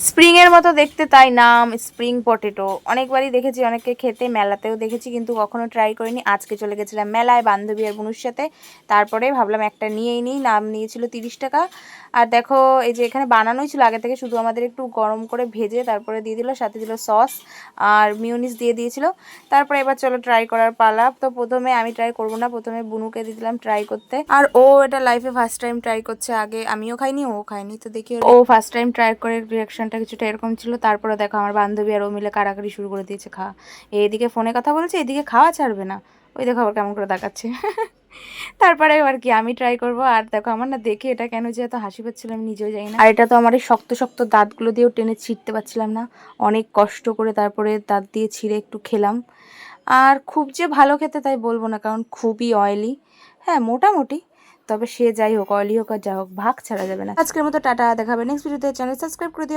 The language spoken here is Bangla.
স্প্রিংয়ের মতো দেখতে, তাই নাম স্প্রিং পটেটো। অনেকবারই দেখেছি অনেককে খেতে, মেলাতেও দেখেছি, কিন্তু কখনো ট্রাই করিনি। আজকে চলে গেছিলাম মেলায় বান্ধবী আর বোনের সাথে, তারপরে ভাবলাম একটা নিয়েই নিই। নাম নিয়েছিল 30 টাকা। আর দেখো এই যে এখানে বানানোই ছিল আগে থেকে, শুধু আমাদের একটু গরম করে ভেজে তারপরে দিয়ে দিল, সাথে দিল সস আর মিউনিস দিয়ে দিয়েছিল। তারপরে এবার চলো ট্রাই করার পালা। তো প্রথমে আমি ট্রাই করবো না, প্রথমে বুনুকে দিয়ে দিলাম ট্রাই করতে। আর ও এটা লাইফে ফার্স্ট টাইম ট্রাই করছে, আগে আমিও খাইনি ও খাইনি, তো দেখি ও ফার্স্ট টাইম ট্রাই করে রিয়াকশনটা কিছুটা এরকম ছিল। তারপরে দেখো আমার বান্ধবী আর ও মিলে কাড়াকাড়ি শুরু করে দিয়েছে খাওয়া। এইদিকে ফোনে কথা বলছে, এদিকে খাওয়া ছাড়বে না। ওই দেখো আবার কেমন করে দেখাচ্ছে। তারপরে এবার কি আমি ট্রাই করব। আর দেখো আমার না দেখে এটা কেন যে এত হাসি পাচ্ছিল আমি নিজেও জানি না। আর এটা তো আমার এই শক্ত শক্ত দাঁতগুলো দিয়েও টেনে ছিঁড়তে পারছিলাম না, অনেক কষ্ট করে তারপরে দাঁত দিয়ে ছিঁড়ে একটু খেলাম। আর খুব যে ভালো খেতে তাই বলবো না, কারণ খুবই অয়েলি। হ্যাঁ মোটামুটি, তবে সে যাই হোক, অয়েলি হোক আর যা হোক, ভাগ ছাড়া যাবে না। আজকের মতো টাটা, দেখাবে নেক্সট ভিডিওতে। চ্যানেল সাবস্ক্রাইব করে দিও।